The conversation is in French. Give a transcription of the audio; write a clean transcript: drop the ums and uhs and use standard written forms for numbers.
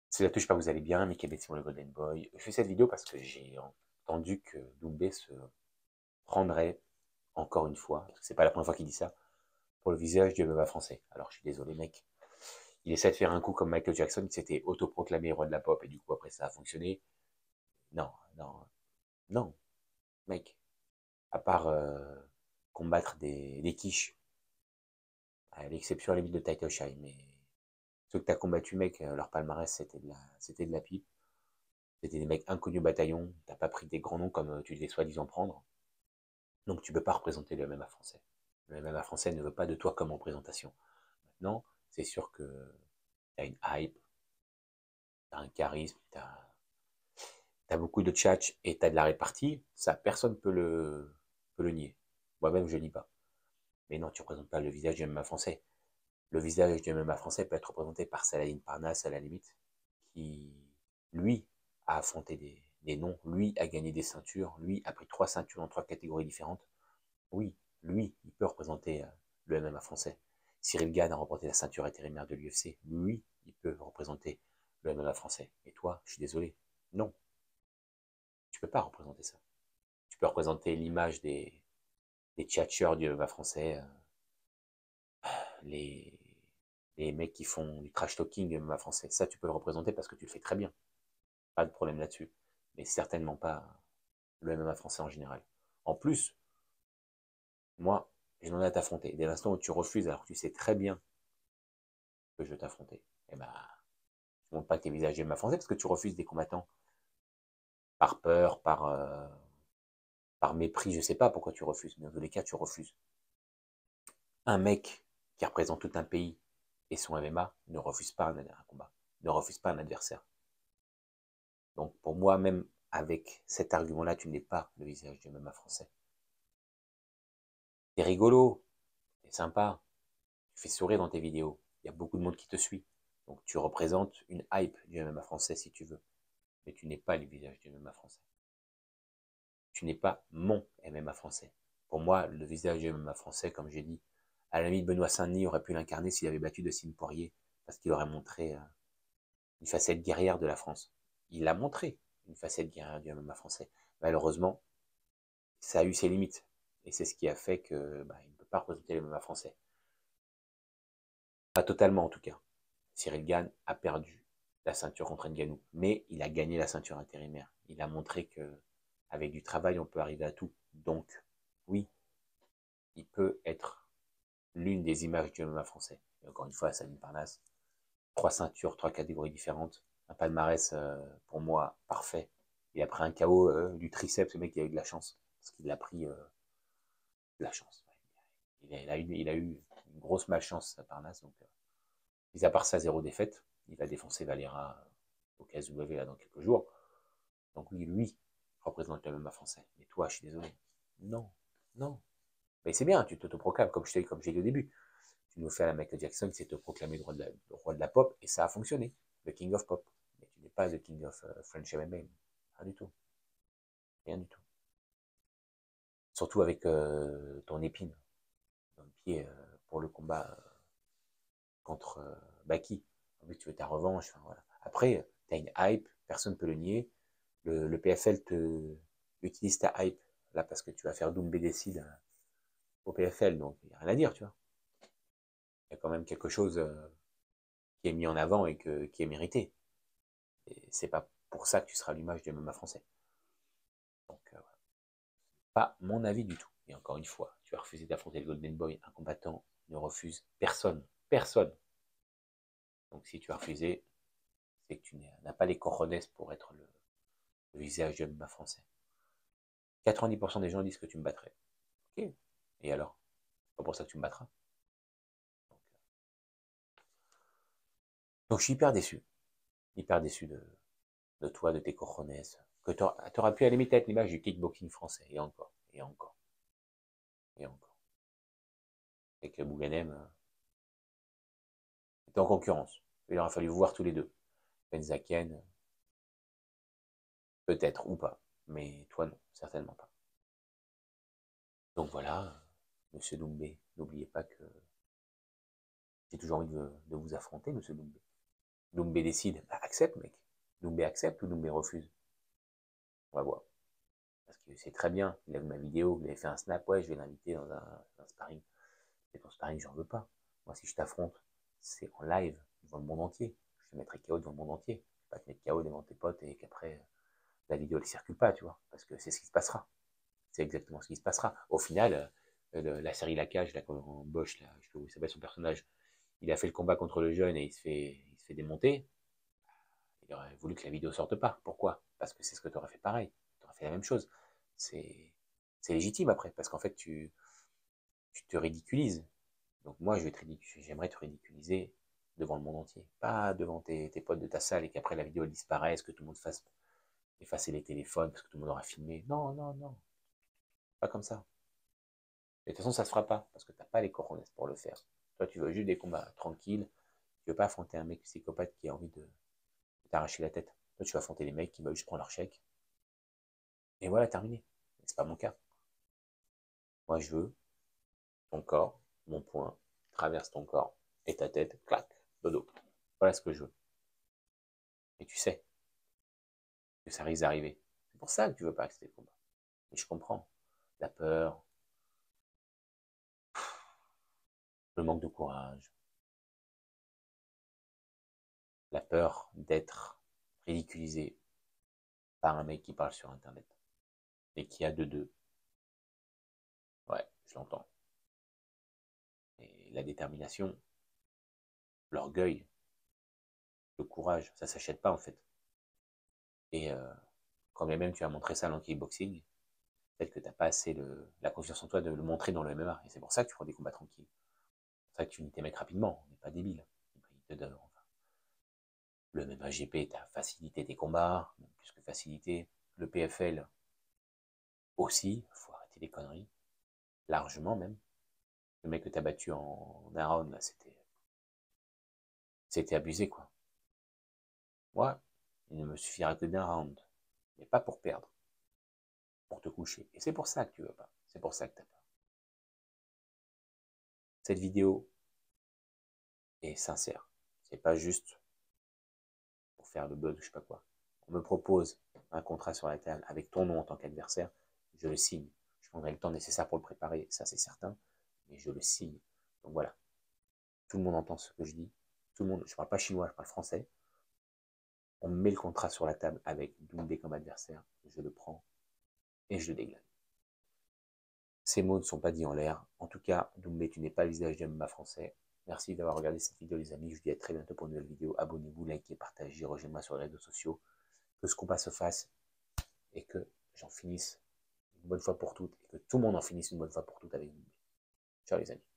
C'est la touche pas, vous allez bien, Mickey Simon le Golden Boy. Je fais cette vidéo parce que j'ai entendu que Doumbé se prendrait, encore une fois, parce que c'est pas la première fois qu'il dit ça, pour le visage du MMA français. Alors je suis désolé mec, il essaie de faire un coup comme Michael Jackson qui s'était autoproclamé roi de la pop et du coup après ça a fonctionné. Non, non, non, mec, à part combattre des quiches, à l'exception à la limite de Title Shy, mais ceux que t'as combattu mec, leur palmarès c'était de la pipe. C'était des mecs inconnus au bataillon, t'as pas pris des grands noms comme tu devais soi-disant prendre, donc tu peux pas représenter le MMA français. Le MMA français ne veut pas de toi comme représentation. Maintenant, c'est sûr que t'as une hype, t'as un charisme, t'as beaucoup de tchatch et t'as de la répartie, ça personne peut le nier. Moi-même je nie pas. Mais non, tu représentes pas le visage du MMA français. Le visage du MMA français peut être représenté par Saladin Parnasse à la limite, qui, lui, a affronté des noms, lui a gagné des ceintures, lui a pris 3 ceintures dans 3 catégories différentes. Oui, lui, il peut représenter le MMA français. Cyril Gane a remporté la ceinture intérimaire de l'UFC. Lui, il peut représenter le MMA français. Et toi, je suis désolé. Non, tu peux pas représenter ça. Tu peux représenter l'image des tchatcheurs du MMA français, les, les mecs qui font du trash talking du MMA français. Ça, tu peux le représenter parce que tu le fais très bien. Pas de problème là-dessus. Mais certainement pas le MMA français en général. En plus, moi, je n'en ai à t'affronter. Dès l'instant où tu refuses, alors que tu sais très bien que je vais t'affronter, eh ben, tu montres pas tes visages MMA français parce que tu refuses des combattants par peur, par mépris, je sais pas pourquoi tu refuses, mais dans tous les cas, tu refuses. Un mec qui représente tout un pays et son MMA ne refuse pas un combat, ne refuse pas un adversaire. Donc pour moi, même avec cet argument-là, tu n'es pas le visage du MMA français. T'es rigolo, t'es sympa, tu fais sourire dans tes vidéos, il y a beaucoup de monde qui te suit. Donc tu représentes une hype du MMA français si tu veux, mais tu n'es pas le visage du MMA français. Tu n'es pas mon MMA français. Pour moi, le visage du MMA français, comme j'ai dit, à la limite, Benoît Saint-Denis aurait pu l'incarner s'il avait battu Dustin Poirier, parce qu'il aurait montré une facette guerrière de la France. Il a montré une facette guerrière du MMA français. Malheureusement, ça a eu ses limites. Et c'est ce qui a fait que bah, il ne peut pas représenter le MMA français. Pas totalement en tout cas. Cyril Gane a perdu la ceinture contre Ngannou, mais il a gagné la ceinture intérimaire. Il a montré que avec du travail, on peut arriver à tout. Donc, oui, il peut être l'une des images du MMA français. Et encore une fois, Salim Parnasse, 3 ceintures, 3 catégories différentes, un palmarès pour moi parfait. Il a pris un KO du triceps, le mec il a eu de la chance, parce qu'il a pris de la chance. Il a eu une grosse malchance, Parnasse, donc mis à part ça, 0 défaite. Il va défoncer Valera au KSW là dans quelques jours. Donc oui, lui représente le MMA français. Mais toi, je suis désolé. Non, non. Mais c'est bien, tu t'autoproclames, comme j'ai dit au début. Tu nous fais à la Michael Jackson qui s'est proclamé le roi de la pop, et ça a fonctionné. Le King of Pop. Mais tu n'es pas le King of French MMA. Rien du tout. Rien du tout. Surtout avec ton épine dans le pied pour le combat contre Baki. En plus, tu veux ta revanche. Enfin, voilà. Après, tu as une hype, personne ne peut le nier. Le PFL utilise ta hype là parce que tu vas faire Doumbé décide au PFL, donc il n'y a rien à dire, tu vois. Il y a quand même quelque chose qui est mis en avant et qui est mérité. Et c'est pas pour ça que tu seras l'image du MMA français. Donc, voilà. Pas mon avis du tout. Et encore une fois, tu as refusé d'affronter le Golden Boy. Un combattant ne refuse personne. Personne. Donc, si tu as refusé, c'est que tu n'as pas les cojones pour être le visage du MMA français. 90% des gens disent que tu me battrais. Ok. Et alors? C'est pas pour ça que tu me battras. Donc, je suis hyper déçu. Hyper déçu de toi, de tes cojones. Que tu aurais pu à la limite être l'image du kickboxing français. Et encore. Et encore. Et encore. Et que Bouganem était en concurrence. Il aurait fallu vous voir tous les deux. Benzaken, peut-être ou pas. Mais toi, non, certainement pas. Donc voilà, monsieur Doumbé, n'oubliez pas que j'ai toujours envie de vous affronter, monsieur Doumbé. Doumbé décide, bah, accepte, mec. Doumbé accepte ou Doumbé refuse? On va voir. Parce que c'est très bien, il a vu ma vidéo, il avait fait un snap, ouais, je vais l'inviter dans un sparring. Et ton sparring, j'en veux pas. Moi, si je t'affronte, c'est en live, devant le monde entier. Je te mettrai KO devant le monde entier. Je vais pas te mettre KO devant tes potes et qu'après, la vidéo, elle ne circule pas, tu vois. Parce que c'est ce qui se passera. C'est exactement ce qui se passera. Au final, la série La Cage, là, quand Bosch, là, je sais pas où il s'appelle son personnage, il a fait le combat contre le jeune et il se fait démonter. Il aurait voulu que la vidéo sorte pas. Pourquoi? Parce que c'est ce que tu aurais fait pareil. Tu aurais fait la même chose. C'est légitime après, parce qu'en fait, tu te ridiculises. Donc moi, j'aimerais te ridiculiser devant le monde entier. Pas devant tes potes de ta salle et qu'après la vidéo elle disparaisse, que tout le monde fasse effacer les téléphones parce que tout le monde aura filmé. Non, non, non. Pas comme ça. Et de toute façon, ça se fera pas parce que t'as pas les cojones pour le faire. Toi, tu veux juste des combats tranquilles. Tu veux pas affronter un mec psychopathe qui a envie de t'arracher la tête. Toi, tu vas affronter les mecs qui veulent juste prendre leur chèque. Et voilà, terminé. C'est pas mon cas. Moi, je veux ton corps, mon poing, traverse ton corps et ta tête, clac, dodo. Voilà ce que je veux. Et tu sais que ça risque d'arriver. C'est pour ça que tu veux pas accepter le combat. Et je comprends. La peur, le manque de courage, la peur d'être ridiculisé par un mec qui parle sur Internet et qui a de deux. Ouais, je l'entends. Et la détermination, l'orgueil, le courage, ça s'achète pas en fait. Et quand bien même tu as montré ça dans le kickboxing, peut-être que tu n'as pas assez la confiance en toi de le montrer dans le MMA. Et c'est pour ça que tu prends des combats tranquilles. C'est pour ça que tu nies tes mecs rapidement. On n'est pas débile. Enfin, le MMA GP t'a facilité tes combats, même plus que facilité. Le PFL aussi, faut arrêter les conneries. Largement même. Le mec que t'as battu en un round, là, c'était abusé, quoi. Moi, il ne me suffira que d'un round. Mais pas pour perdre, pour te coucher. Et c'est pour ça que tu veux pas. C'est pour ça que t'as peur. Cette vidéo est sincère. C'est pas juste pour faire le buzz ou je sais pas quoi. On me propose un contrat sur la table avec ton nom en tant qu'adversaire, je le signe. Je prendrai le temps nécessaire pour le préparer, ça c'est certain, mais je le signe. Donc voilà, tout le monde entend ce que je dis. Tout le monde, je parle pas chinois, je parle français. On met le contrat sur la table avec Doumbé comme adversaire, je le prends et je le déglane. Ces mots ne sont pas dits en l'air. En tout cas, Doumbé, tu n'es pas le visage du MMA français. Merci d'avoir regardé cette vidéo, les amis. Je vous dis à très bientôt pour une nouvelle vidéo. Abonnez-vous, likez, partagez, rejoignez-moi sur les réseaux sociaux. Que ce combat se fasse et que j'en finisse une bonne fois pour toutes et que tout le monde en finisse une bonne fois pour toutes avec Doumbé. Ciao les amis.